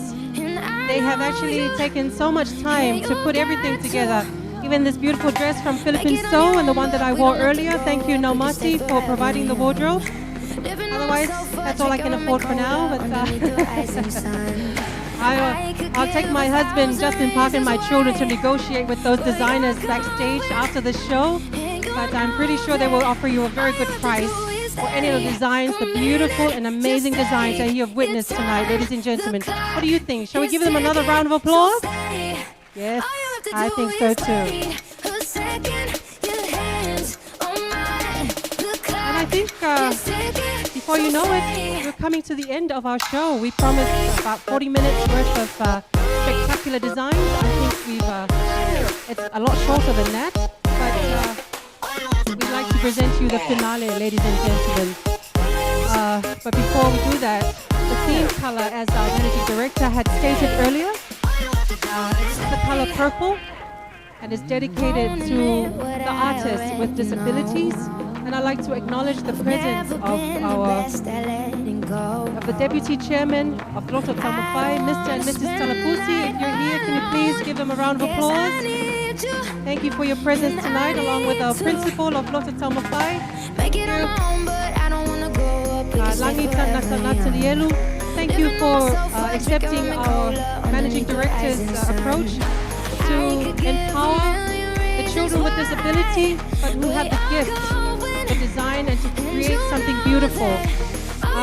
They have actually taken so much time to put everything together. Even this beautiful dress from Philippine Sew and the one that I wore earlier. Thank you, Nomati, for providing the wardrobe. Otherwise, that's all I can afford for now. But I'll take my husband, Justin Park, and my children to negotiate with those designers backstage after the show. But I'm pretty sure they will offer you a very good price for any of the designs, the beautiful and amazing designs that you have witnessed tonight, ladies and gentlemen. What do you think? Shall we give them another round of applause? Yes, I think so too. And I think before you know it, we're coming to the end of our show. We promised about 40 minutes worth of spectacular designs. I think it's a lot shorter than that, but we'd like to present you the finale, ladies and gentlemen. But before we do that, the theme color, as our managing director had stated earlier, it's the color purple, and is dedicated to the artists with disabilities. And I'd like to acknowledge the presence of the Deputy Chairman of Loto Tamafai, Mr. and Mrs. Talapusi. If you're here, can you please give them a round of applause? Thank you for your presence tonight, along with our Principal of Loto Tamafai. Langita Natalielu. Thank you for accepting our Managing Director's approach to empower the children with disability, but who have the gift to design and to create something beautiful.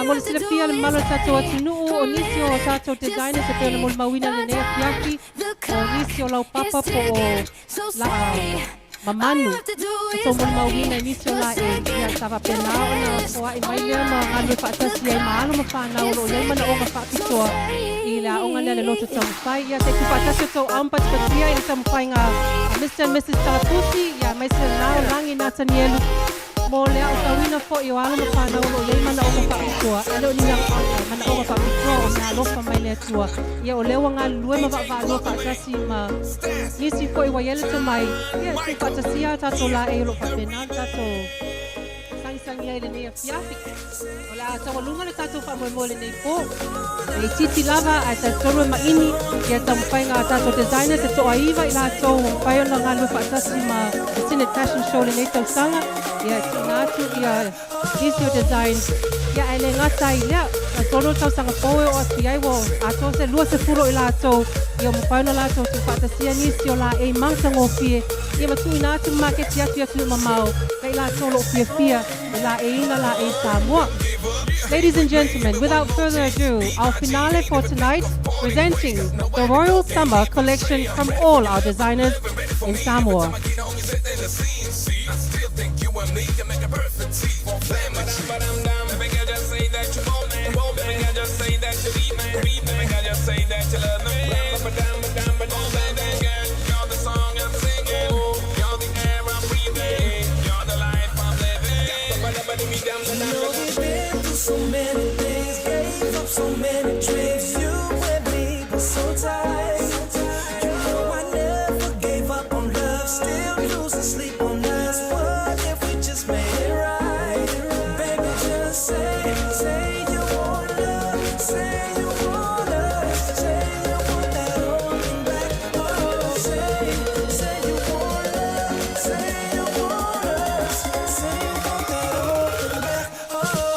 Mula sila pia malo tato atinuu o nisio o tato designer sa pia mula mawina na nea piaki o nisio lau papa po o la mamanu. So mula mawina nisio la e ya tava penao na poa i mai lea ma nganu whaatasi ai maalo ma whanau o lei mana o ma whaapitoa i la o ngana le loto tamawhai. Ia te ku whaatasi o ampat patia i tamawhai ngā Mr. and Mrs. Talapusi. Ia mai sila nao rangi Nathanielu. Mo lea o kawina fo i o ala ma whanau o lei mana o ma whaapitoa. Alo ni ngā mana o ma whaapitoa o ngā lofa mai lea tua. Ia o lewa ngā lue ma wha lofa atasi ma nisi fo i waiele to mai. Ia te whaatasia tato la e lofa pena tato sangi ai le nea fiafi. O la tawalunga le tato wha le nei po. E titi lava a ta toro ma ini ia tamawhai ngā tato designers e toa iwa i la tau whai ona ngā lupa atasi ma Sinnet Fashion Show le nei tau sanga. Ia tingatu ia Visio Design. Ia e le ngata i lea a toro tau sanga poe o ati ai wo a to se lua se furo i la tau. Ia mwhai ona la tau tu whaatasia nisi o la e mangsa ngō fie. Ia matu i nātu maketi atu mamau. Kei la tolo fia fia i la e ina la e Samoa. Ladies and gentlemen, without further ado, our finale for tonight, presenting the Royal Summer collection from all our designers, in Samoa. So many things, gave up so many dreams. You and me were so tight. You know I never gave up on love. Still losing sleep on us. What if we just made it right? Baby, just say you want love. Say you want us. Say you want that old back. Oh, say you want love. Say you want us. Say you want that old back. Oh.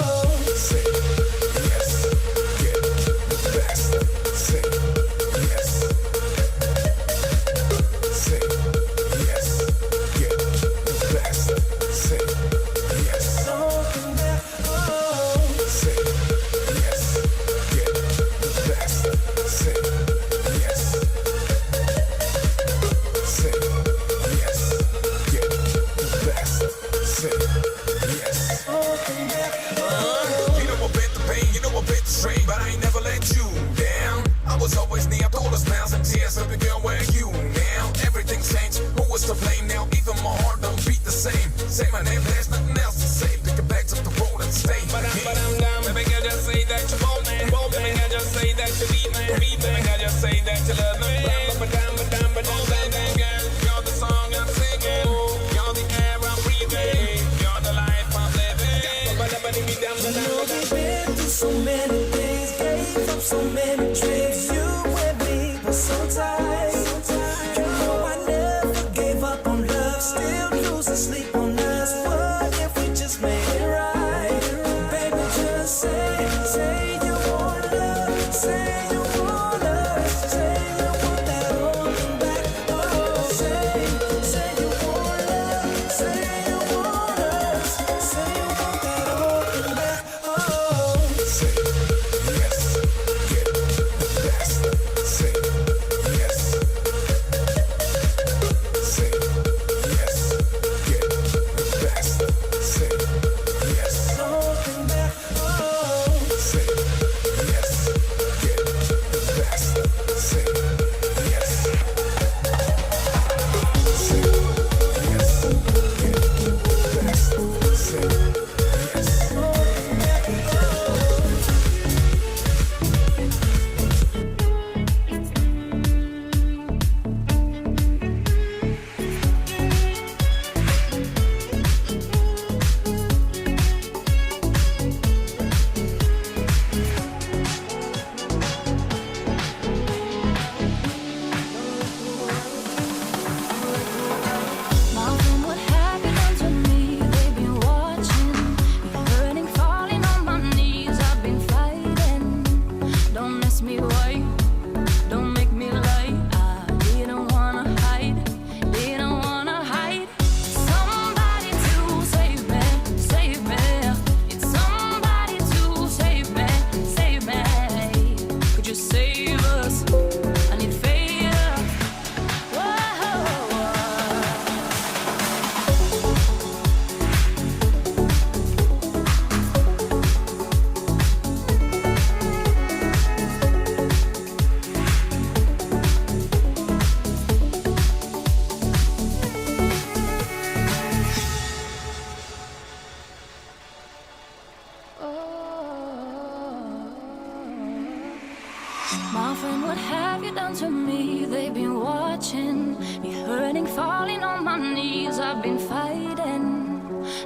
My friend, what have you done to me? They've been watching me hurting, falling on my knees. I've been fighting.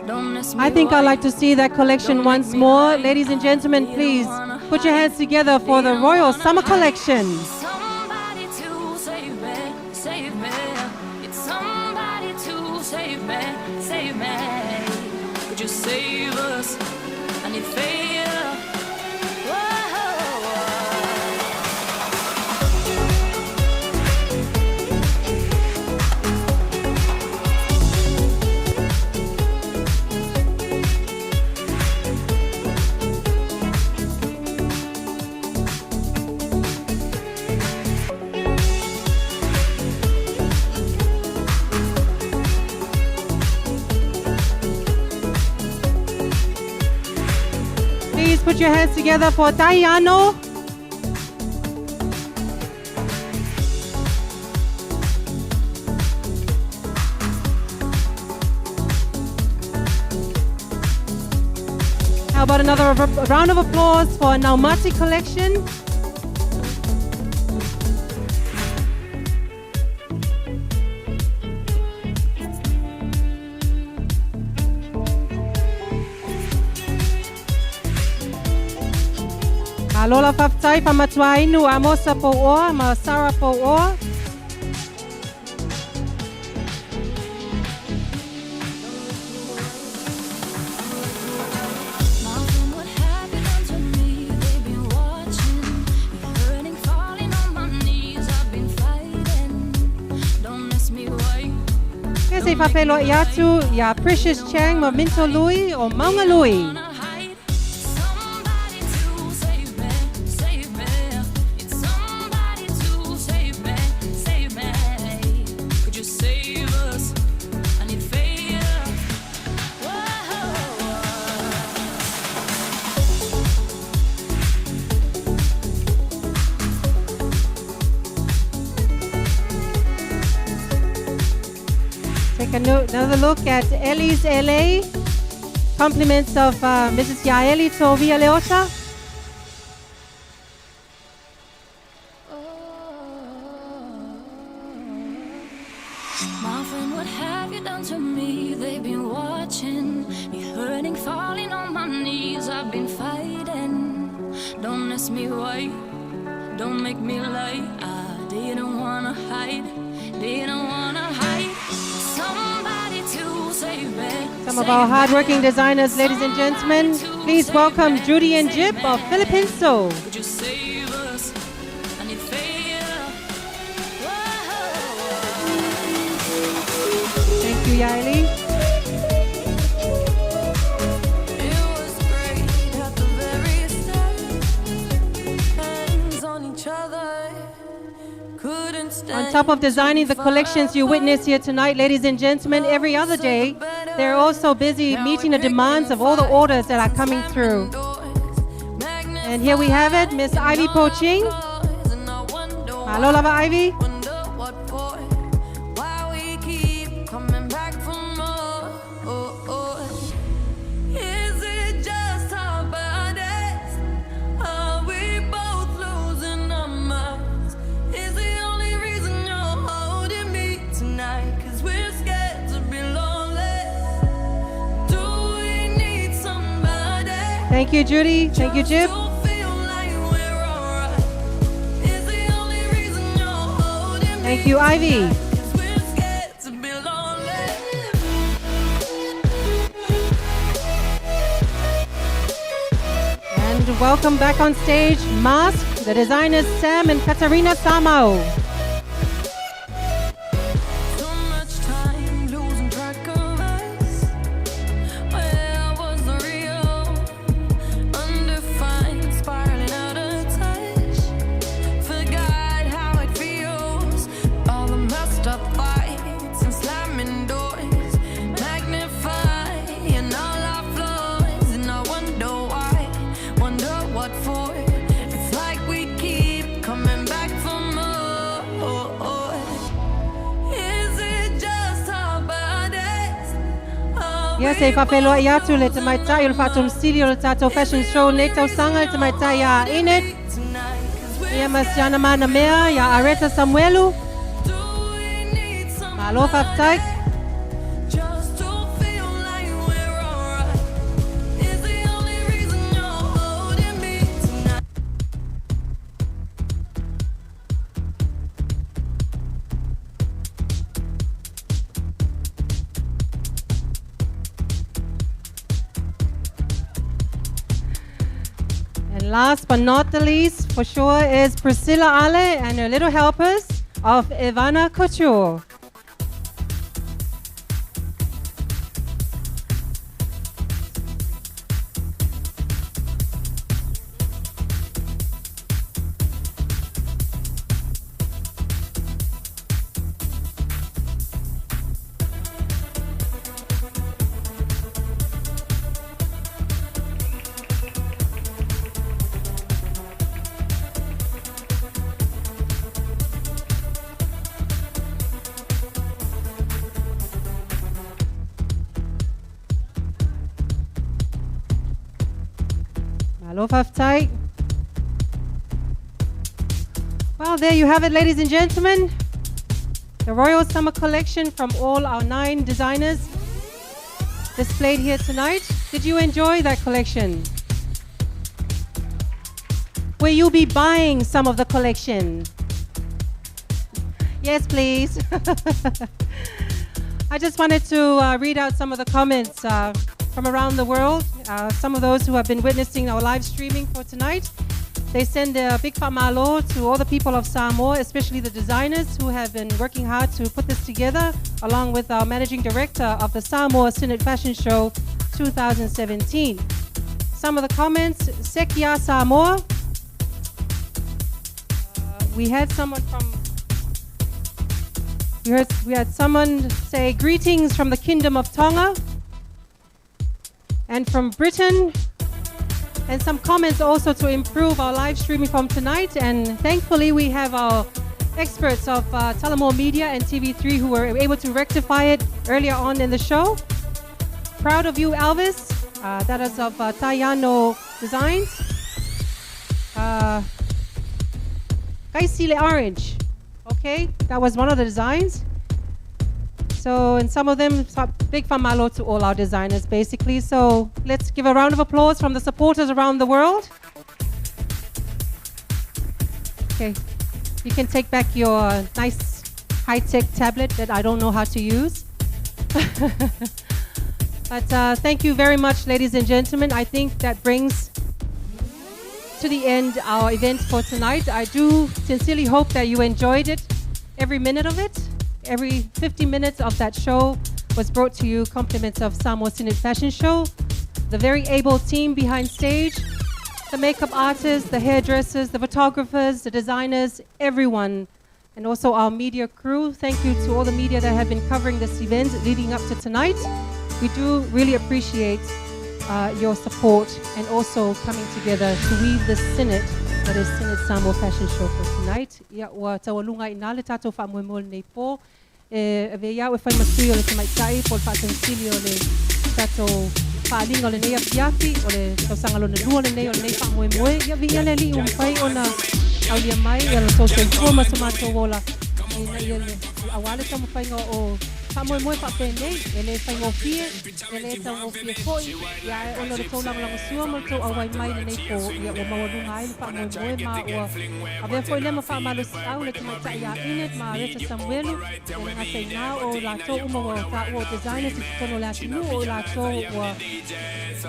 Don't mess me I think I'd like to see that collection Don't once make me more. right. Ladies and gentlemen, I please wanna put your hands together for the Royal Summer Collection. Somebody to save me, save me. It's somebody to save me, save me. Could you save us? I need faith. please put your hands together for Iana. How about another round of applause for Naumati Collection? Alola Faftai Pamatuainu Amosa Po'oa, Masara Po'oa. Kasi Fafelo Iatu, ya Precious Chang, Maminto Loui, o Maunga Loui. Another look at Ellie's LA. Compliments of Mrs. Yaeli Tovia Leota. My friend, what have you done to me? They've been watching me hurting, falling on my knees. I've been fighting. Don't ask me why. Don't make me lie. I didn't wanna hide. Didn't wanna hide. Some of our hard-working designers, ladies and gentlemen, please welcome Judy and Jip of Philippine Soul. Thank you, Yaeli. On top of designing the collections you witness here tonight, ladies and gentlemen, every other day, they're also busy meeting the demands of all the orders that are coming through. And here we have it, Miss Ivy Poaching. Hello, Lava Ivy. Thank you, Judy. Thank you, Jib. Thank you, Ivy. And welcome back on stage, Mask, the designers Sam and Katarina Samao. Yes, if I feel like you let my tail fatum studio tato fashion show neto sanga to my taya in it. Ya Masiana Manamea, ya Areta Samuelu. Malo Faftai. Last but not the least, for sure, is Priscilla Ale and her little helpers of Ivana Couture. Aloha tight. Well, there you have it, ladies and gentlemen. The Royal Summer Collection from all our 9 designers displayed here tonight. Did you enjoy that collection? Will you be buying some of the collection? Yes, please. I just wanted to read out some of the comments from around the world. Some of those who have been witnessing our live streaming for tonight. They send a big whamalo to all the people of Samoa, especially the designers who have been working hard to put this together, along with our managing director of the Samoa Sinnet Fashion Show 2017. Some of the comments, Sekia Samoa. We had someone say greetings from the Kingdom of Tonga and from Britain. And some comments also to improve our live streaming from tonight. And thankfully, we have our experts of Tullamore Media and TV3 who were able to rectify it earlier on in the show. Proud of you, Elvis. That is of Tayano Designs. Kaisile Orange. Okay, that was one of the designs. So, and some of them, big whamalo to all our designers, basically. So, let's give a round of applause from the supporters around the world. Okay, you can take back your nice high-tech tablet that I don't know how to use. But thank you very much, ladies and gentlemen. I think that brings to the end our event for tonight. I do sincerely hope that you enjoyed it, every minute of it. Every 50 minutes of that show was brought to you compliments of Samoa Sinnet Fashion Show, the very able team behind stage, the makeup artists, the hairdressers, the photographers, the designers, everyone, and also our media crew. Thank you to all the media that have been covering this event leading up to tonight. We do really appreciate your support and also coming together to weave this Sinnet, that is Sinnet Samoa Fashion Show for tonight. Ia ua tawalunga ina le tatou whaamoemoe nei po. Ave ia ue whai masui o le tamaitai po le whaatansili o le tatou whaalinga o le nei apiapi o le tausanga lo na lua le nei o le nei whaamoemoe. Ia vi ia le li umwhai o na aulia mai ia la social tour ma tomato wola. Ia le awale tamu whainga o whaamoemoe whaapenei, e le whainga o fie, e le tau o fie koi, ia e ono le tau langalanga sua mo le tau awai mai le nei po, ia ua mawarunga ai le whaamoemoe ma ua avea fo i lema whaamalo si au le tamaitai a Inet ma Reta Samuelu, e le ngatei nā o lātou uma wa ta ua designers i tono le atinu o lātou ua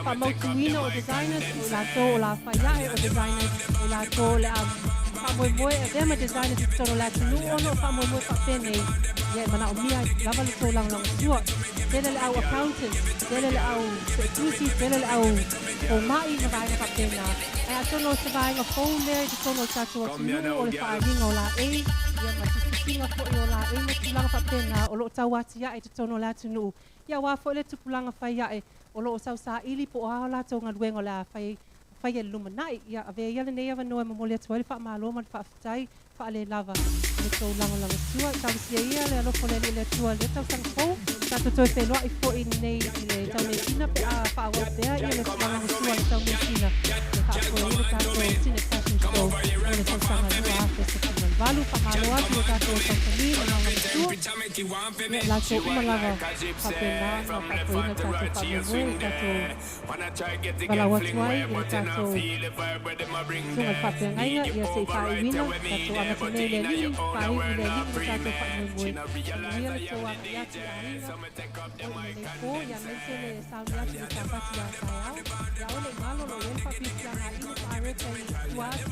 whaamautuina o designers, o lātou o la whaiae o designers, o lātou le a whaamoemoe e vema designers i tono le atinu ono whaamoemoe whaapenei, ia mana o mia lava le tau langalanga sua, tele le au accountant, tele le au security, tele le au o mai na vaenga whapena. E atono se vaenga phone le, te tono tatua tunu o le whaaringa o la e, ia matutukinga fo i o la e na tulanga whapena o loo tau ati ia e te tono le atunu. Ia wafo le tupulanga whai ia e o loo sau sa ili po o hao la tau ngaluenga o la whai e lumanai. Ia ave ia le nei awa noe mamole atua le whaamalo ma le whaafitai whaale lava. Le tau langalanga sua, tau sia ia le alofo le le atua le tau sangpou. Tato toi whenua i fo i nei i le tau me tina pe a whaawa pea ia le langalanga sua le tau me tina. Le whaafo i le tato Sinnet Fashion Show o le tau sanga lua a te sekunga valu whaamalo atu le tato sangpani le langalanga sua. Ia la tau umalava whapena na whaafo i le tato whaamemo i tato walawa tuai i le tato sunga whapengainga ia se i whaewina tato amata nei le li, whae i le li i tato whaamemo ia le tau amiati a hina o i le po ia mense le sauniati le tapati a whaeau ia ole ngalo lo uen whapiti a ina whaareka i tuati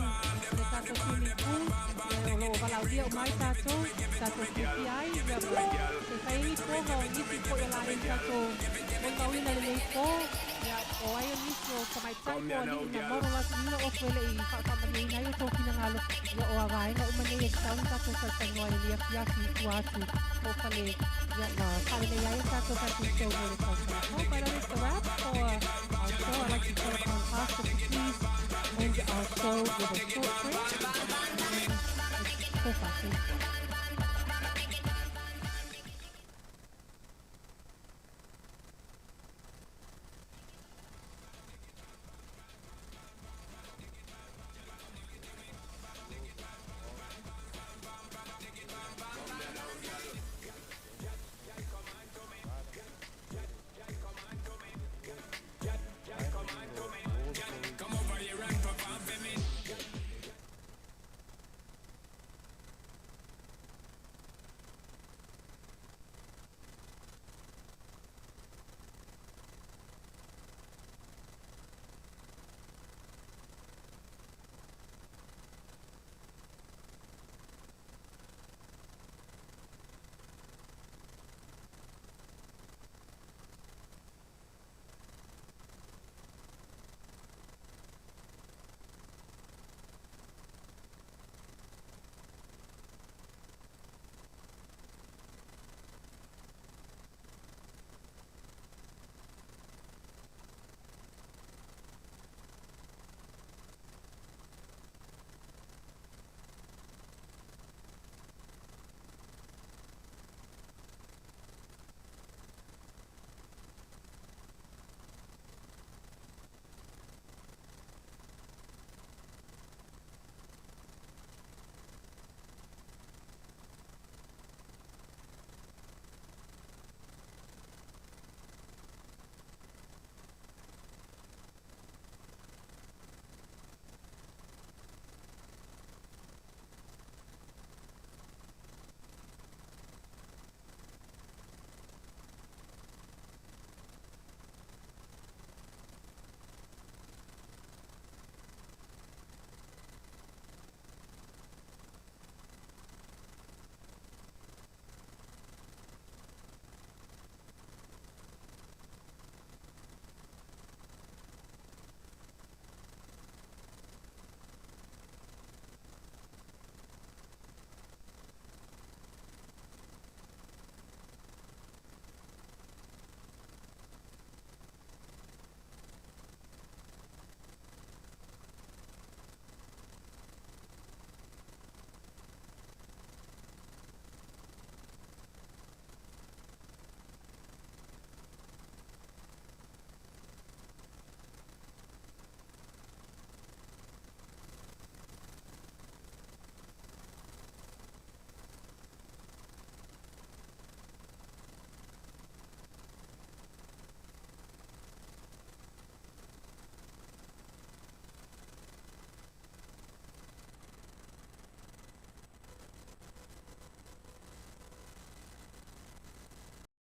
le tato swimming pool ia o lo walaudia o mai tato whiwhi ai ia se whaengi po hao nisi po i la hei tato mongawina le nei po ia o ai o nisi o kamaitai po ali ina moro latu ina o fuele i whakamani nai o tōkina ngalo ia o awaenga o manei e tauni tato sa tangoa e lia whiafi tuatu o kale ia na kale nei ai tato tato show no le tato. But that is the wrap for our show. I'd like to thank our pastor to please end our show with a short